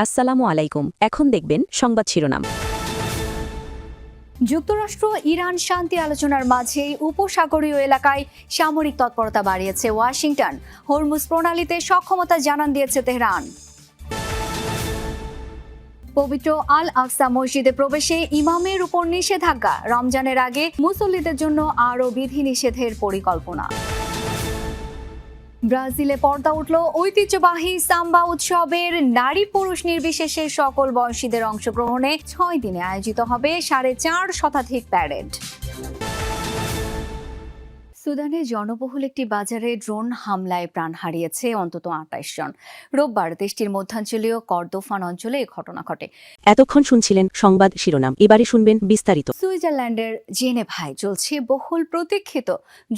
আসসালামু আলাইকুম। এখন দেখবেন সংবাদ শিরোনাম। যুক্তরাষ্ট্র ইরান শান্তি আলোচনার মাঝেই উপসাগরীয় এলাকায় সামরিক তৎপরতা বাড়িয়েছে ওয়াশিংটন। হরমুজ প্রণালীতে সক্ষমতা জানান দিয়েছে তেহরান। পবিত্র আল আকসা মসজিদে প্রবেশে ইমামের উপর নিষেধাজ্ঞা। রমজানের আগে মুসল্লিদের জন্য আরও বিধিনিষেধের পরিকল্পনা। ব্রাজিলে পর্দা উঠল ঐতিহ্যবাহী সাম্বা উৎসবের। নারী পুরুষ নির্বিশেষে সকল বয়সীদের অংশগ্রহণে 6 দিনে আয়োজিত হবে 4.5 শতাধিক প্যারেড। সুদানে জনবহুল একটি বাজারে ড্রোন হামলায় প্রাণ হারিয়েছে অন্তত 28 জন। রোববার দেশটির মধ্যাঞ্চলীয় কর্দোফান অঞ্চলে এই ঘটনা ঘটে। এতক্ষণ শুনছিলেন সংবাদ শিরোনাম, এবারে শুনবেন বিস্তারিত। সুইজারল্যান্ডের জেনেভায় চলছে বহুল প্রতীক্ষিত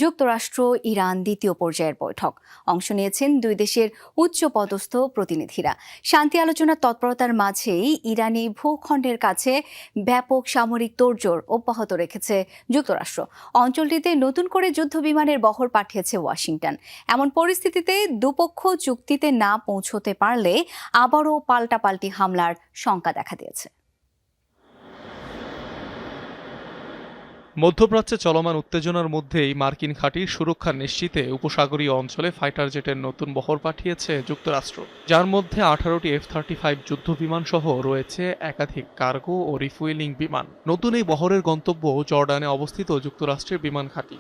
যুক্তরাষ্ট্র ইরান দ্বিতীয় পর্যায়ের বৈঠক। অংশ নিয়েছেন দুই দেশের উচ্চপদস্থ প্রতিনিধিরা। শান্তি আলোচনার তৎপরতার মাঝেই ইরানি ভূখণ্ডের কাছে ব্যাপক সামরিক তোড়জোড় অব্যাহত রেখেছে যুক্তরাষ্ট্র। অঞ্চলটিতে নতুন করে যুদ্ধ বিমানের বহর পাঠিয়েছে ওয়াশিংটন। এমন পরিস্থিতিতে দুপক্ষ চুক্তিতে না পৌঁছতে পারলে আবারও পাল্টাপাল্টি হামলার শঙ্কা দেখা দিয়েছে। মধ্যপ্রাচ্যে চলমান উত্তেজনার মধ্যেই মার্কিন ঘাঁটির সুরক্ষা নিশ্চিতে উপসাগরীয় অঞ্চলে ফাইটার জেটের নতুন বহর পাঠিয়েছে যুক্তরাষ্ট্র, যার মধ্যে 18টি F-35 যুদ্ধ বিমান সহ রয়েছে একাধিক কার্গো ও রিফুয়েলিং বিমান। নতুন এই বহরের গন্তব্য জর্ডানে অবস্থিত যুক্তরাষ্ট্রের বিমান ঘাঁটি।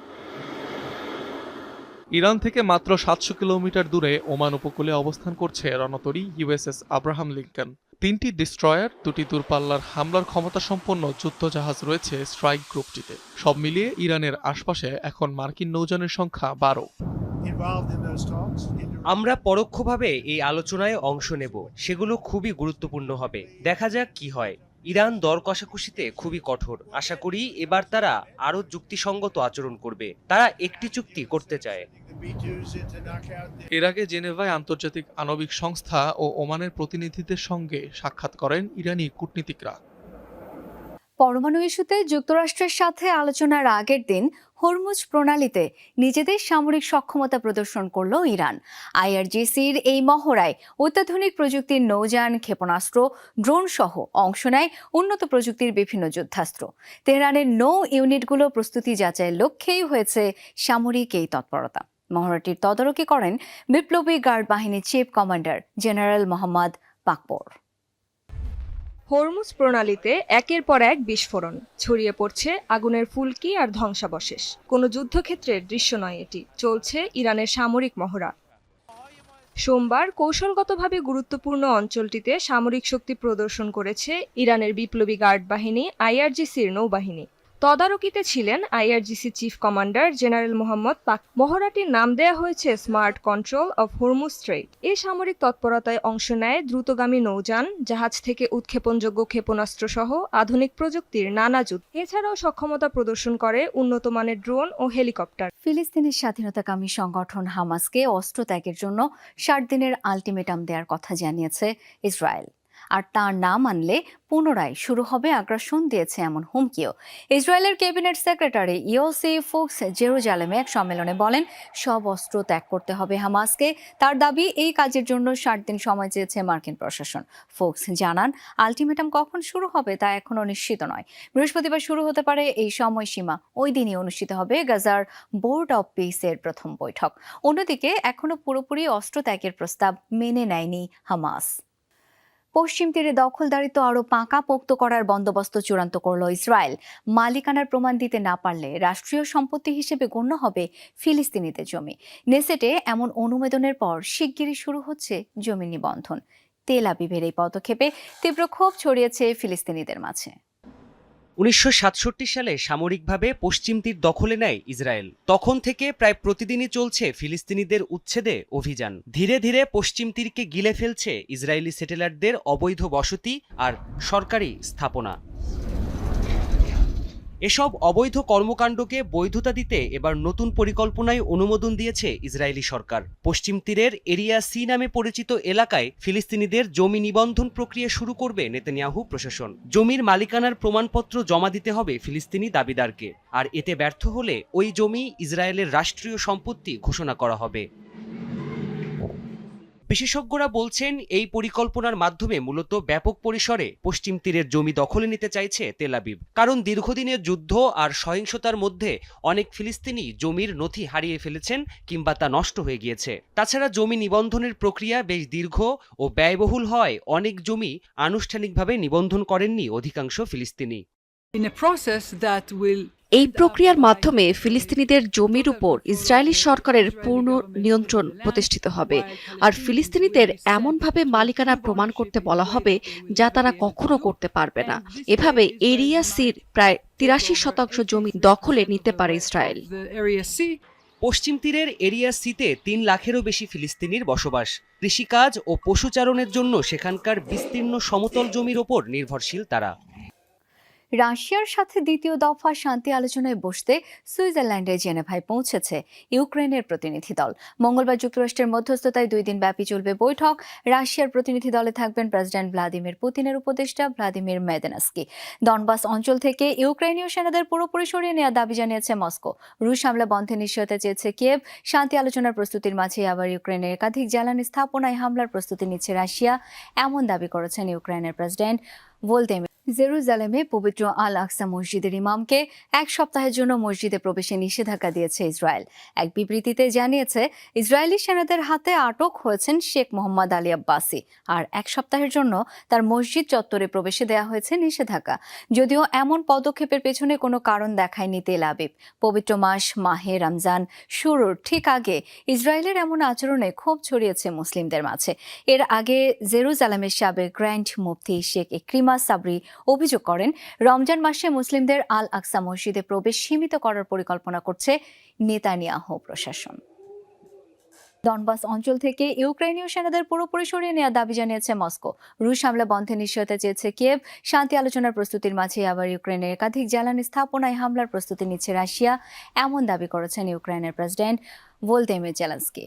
ইরান থেকে মাত্র 700 কিলোমিটার দূরে ওমান উপকূলে অবস্থান করছে রণতরী USS আব্রাহাম লিঙ্কন। 3টি ডিস্ট্রয়ার, 2টি দূরপাল্লার হামলার ক্ষমতা সম্পন্ন যুদ্ধজাহাজ রয়েছে স্ট্রাইক গ্রুপটিতে। সব মিলিয়ে ইরানের আশপাশে এখন মার্কিন নৌযানের সংখ্যা 12। আমরা পরোক্ষভাবে এই আলোচনায় অংশ নেব, সেগুলো খুবই গুরুত্বপূর্ণ হবে। দেখা যাক কি হয়। ইরান দর কষাকষিতে খুবই কঠোর। আশা করি এবার তারা আরও যুক্তিসঙ্গত আচরণ করবে। তারা একটি চুক্তি করতে চায়। এর আগে জেনেভায় আন্তর্জাতিক আণবিক সংস্থা ও ওমানের প্রতিনিধিদের সঙ্গে সাক্ষাৎ করেন ইরানি কূটনীতিকরা। পরমাণু ইস্যুতে যুক্তরাষ্ট্রের সাথে আলোচনার আগের দিন হরমুজ প্রণালীতে নিজেদের সামরিক সক্ষমতা প্রদর্শন করল ইরান। IRGCর এই মহড়ায় অত্যাধুনিক প্রযুক্তির নৌযান, ক্ষেপণাস্ত্র, ড্রোন সহ অংশ নেয় উন্নত প্রযুক্তির বিভিন্ন যুদ্ধাস্ত্র। তেহরানের নৌ ইউনিটগুলো প্রস্তুতি যাচাইয়ের লক্ষ্যেই হয়েছে সামরিক এই তৎপরতা। মহড়াটির তদারকি করেন বিপ্লবী গার্ড বাহিনীর chief commander general Mohammad Pakpour. Hormuz প্রণালীতে একের পর এক বিস্ফোরণ ছড়িয়ে পড়ছে, আগুনের ফুলকি আর ধ্বংসাবশেষ। কোনো যুদ্ধক্ষেত্রের দৃশ্য নয় এটি, চলছে ইরানের সামরিক মহড়া। সোমবার কৌশলগতভাবে গুরুত্বপূর্ণ অঞ্চলটিতে সামরিক শক্তি প্রদর্শন করেছে ইরানের বিপ্লবী গার্ড বাহিনী, IRGCর নৌবাহিনী। তদারকিতে ছিলেন IRGC chief commander general Mohammad Pak. মহড়াটির নাম দেয়া হয়েছে smart control of Hormuz strait. এই সামরিক তৎপরতায় অংশ নেয় দ্রুতগামী নৌযান, জাহাজ থেকে উৎক্ষেপণযোগ্য ক্ষেপণাস্ত্র সহ আধুনিক প্রযুক্তির নানা যুদ্ধ। এছাড়াও সক্ষমতা প্রদর্শন করে উন্নত মানের ড্রোন ও হেলিকপ্টার। ফিলিস্তিনের স্বাধীনতাকামী সংগঠন হামাসকে অস্ত্র ত্যাগের জন্য 60 দিনের আলটিমেটাম দেওয়ার কথা জানিয়েছে ইসরায়েল। আর তা না মানলে পুনরায় শুরু হবে আগ্রাসন দিয়েছে এমন হুমকিও। ইসরায়েলের ক্যাবিনেট সেক্রেটারি ইয়োসি ফুক্স জেরুজালেমে এক সম্মেলনে বলেন, সব অস্ত্র ত্যাগ করতে হবে হামাসকে। তার দাবি, এই কাজের জন্য 60 দিন সময় চেয়েছে মার্কিন প্রশাসন। ফুক্স জানান, আলটিমেটাম কখন শুরু হবে তা এখনও নিশ্চিত নয়। বৃহস্পতিবার শুরু হতে পারে এই সময়সীমা। ওই দিনই অনুষ্ঠিত হবে গাজার বোর্ড অব পিসের প্রথম বৈঠক। অন্যদিকে এখনও পুরোপুরি অস্ত্র ত্যাগের প্রস্তাব মেনে নেয়নি হামাস। পশ্চিম তীরে দখলদারিত্ব আরও পাকাপোক্ত করার বন্দোবস্ত চূড়ান্ত করল ইসরায়েল। মালিকানার প্রমাণ দিতে না পারলে রাষ্ট্রীয় সম্পত্তি হিসেবে গণ্য হবে ফিলিস্তিনিদের জমি। নেসেটে এমন অনুমোদনের পর শিগগিরই শুরু হচ্ছে জমি নিবন্ধন। তেল আবিবের এই পদক্ষেপে তীব্র ক্ষোভ ছড়িয়েছে ফিলিস্তিনিদের মাঝে। 1967 সালে সামরিকভাবে পশ্চিম তীর দখলে নেয় ইসরায়েল। তখন থেকে প্রায় প্রতিদিনই চলছে ফিলিস্তিনিদের উচ্ছেদে অভিযান। ধীরে ধীরে পশ্চিম তীরকে গিলে ফেলছে ইসরায়েলি সেটেলারদের অবৈধ বসতি আর সরকারি স্থাপনা। এসব অবৈধ কর্মকাণ্ডকে বৈধতা দিতে এবার নতুন পরিকল্পনায় অনুমোদন দিয়েছে ইসরায়েলি সরকার। পশ্চিম তীরের এরিয়া সি নামে পরিচিত এলাকায় ফিলিস্তিনিদের জমি নিবন্ধন প্রক্রিয়া শুরু করবে নেতানিয়াহু প্রশাসন। জমির মালিকানার প্রমাণপত্র জমা দিতে হবে ফিলিস্তিনি দাবিদারকে, আর এতে ব্যর্থ হলে ওই জমি ইসরায়েলের রাষ্ট্রীয় সম্পত্তি ঘোষণা করা হবে। বিশেষজ্ঞরা বলছেন এই পরিকল্পনার মাধ্যমে মূলত ব্যাপক পরিসরে পশ্চিম তীরের জমি দখলে নিতে চাইছে তেল আবিব। কারণ দীর্ঘদিনের যুদ্ধ আর সহিংসতার মধ্যে অনেক ফিলিস্তিনি জমির নথি হারিয়ে ফেলেছেন কিংবা তা নষ্ট হয়ে গিয়েছে। তাছাড়া জমি নিবন্ধনের প্রক্রিয়া বেশ দীর্ঘ ও ব্যয়বহুল হয় অনেক জমি আনুষ্ঠানিকভাবে নিবন্ধন করেননি অধিকাংশ ফিলিস্তিনি। এই প্রক্রিয়ার মাধ্যমে ফিলিস্তিনিদের জমির উপর ইসরায়েলি সরকারের পূর্ণ নিয়ন্ত্রণ প্রতিষ্ঠিত হবে আর ফিলিস্তিনিদের এমনভাবে মালিকানা প্রমাণ করতে বলা হবে যা তারা কখনো করতে পারবে না। এভাবে এরিয়া সির প্রায় ৮৩% জমি দখলে নিতে পারে ইসরায়েল। পশ্চিম তীরের এরিয়া সিতে ৩ লাখেরও বেশি ফিলিস্তিনির বসবাস। কৃষিকাজ ও পশুচারণের জন্য সেখানকার বিস্তীর্ণ সমতল জমির ওপর নির্ভরশীল তারা। রাশিয়ার সাথে দ্বিতীয় দফা শান্তি আলোচনায় বসতে সুইজারল্যান্ডের জেনেভায় পৌঁছেছে ইউক্রেনের প্রতিনিধি দল। মঙ্গলবার যুক্তরাষ্ট্রের মধ্যস্থতায় 2 দিন ব্যাপী চলবে বৈঠক। রাশিয়ার প্রতিনিধি দলে থাকবেন প্রেসিডেন্ট ভ্লাদিমির পুতিনের উপদেষ্টা ভ্লাদিমির মেদেনস্কি। ডনবাস অঞ্চল থেকে ইউক্রেনীয় সেনাদের পুরোপুরি সরিয়ে নেওয়ার দাবি জানিয়েছে মস্কো। রুশ হামলা বন্ধে নিশ্চয়তা চেয়েছে কিয়েভ। শান্তি আলোচনার প্রস্তুতির মাঝে আবার ইউক্রেনের একাধিক জ্বালানি স্থাপনায় হামলার প্রস্তুতি নিচ্ছে রাশিয়া, এমন দাবি করেছেন ইউক্রেনের প্রেসিডেন্ট ভলোদিমির। জেরুজালেমে পবিত্র আল আকসা মসজিদের ইমামকে 1 সপ্তাহের জন্য মসজিদে প্রবেশে নিষেধাজ্ঞা দিয়েছে ইসরায়েল। এক বিবৃতিতে জানিয়েছে ইসরায়েলি সেনাদের হাতে আটক হয়েছেন শেখ মোহাম্মদ আলী আব্বাসি, আর 1 সপ্তাহের জন্য তার মসজিদ চত্বরে প্রবেশে দেওয়া হয়েছে নিষেধাজ্ঞা। যদিও এমন পদক্ষেপের পেছনে কোনো কারণ দেখায়নি তেল আবিব। পবিত্র মাস মাহে রমজান শুরুর ঠিক আগে ইসরায়েলের এমন আচরণে ক্ষোভ ছড়িয়েছে মুসলিমদের মাঝে। এর আগে জেরুজালেমের সাবেক গ্র্যান্ড মুফতি শেখ ইকরিমা সাবরি অভিযোগ করেন, রমজান মাসে মুসলিমদের আল আকসা মসজিদে প্রবেশ সীমিত করার পরিকল্পনা করছে নেতানিয়াহু প্রশাসন। ডনবাস অঞ্চল থেকে ইউক্রেনীয় সেনাদের পুরোপুরি সরিয়ে নেওয়ার দাবি জানিয়েছে মস্কো। রুশ হামলা বন্ধে নিশ্চয়তা চেয়েছে কিয়েভ। শান্তি আলোচনার প্রস্তুতির মাঝে আবার ইউক্রেনের একাধিক জ্বালানি স্থাপনায় হামলার প্রস্তুতি নিচ্ছে রাশিয়া, এমন দাবি করেছেন ইউক্রেনের প্রেসিডেন্ট ভলোদিমির জেলেনস্কি।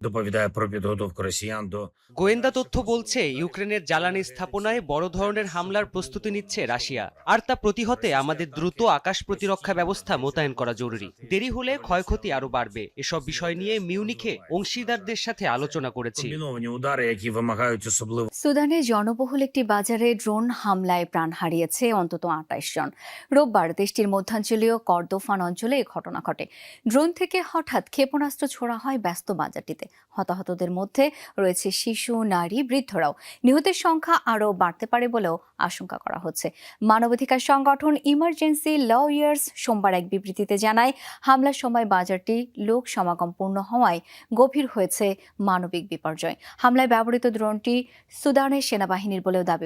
Доповідає про підготовку росіян до গোয়েন্দা তথ্য বলছে ইউক্রেনের জ্বালানি স্থাপনায় বড় ধরনের হামলার প্রস্তুতি নিচ্ছে রাশিয়া, আর তা প্রতিহতে আমাদের দ্রুত আকাশ প্রতিরক্ষা ব্যবস্থা মোতায়েন করা জরুরি। দেরি হলে ক্ষয়ক্ষতি আরো বাড়বে। এসব বিষয় নিয়ে মিউনিখে অংশীদারদের সাথে আলোচনা করেছি। комбіновані удари, які вимагають особливо সুদানে জনবহুল একটি বাজারে ড্রোন হামলায় প্রাণ হারিয়েছে অন্তত 28 জন। রোববার দেশটির মধ্যাঞ্চলীয় কর্দোফান অঞ্চলে এই ঘটনা ঘটে। ড্রোন থেকে হঠাৎ ক্ষেপণাস্ত্র ছোড়া হয় ব্যস্ত বাজারটিতে। হতাহতদের মধ্যে রয়েছে শিশু, নারী, বৃদ্ধরাও। নিহতের সংখ্যা আরও বাড়তে পারে বলেও আশঙ্কা করা হচ্ছে। মানবাধিকার সংগঠন ইমার্জেন্সি লয়ার্স সোমবার এক বিবৃতিতে জানায়, হামলার সময় বাজারটি লোক সমাগমপূর্ণ হওয়ায় গভীর হয়েছে মানবিক বিপর্যয়। হামলায় ব্যবহৃত ড্রোনটি সুদানের সেনাবাহিনীর বলেও দাবি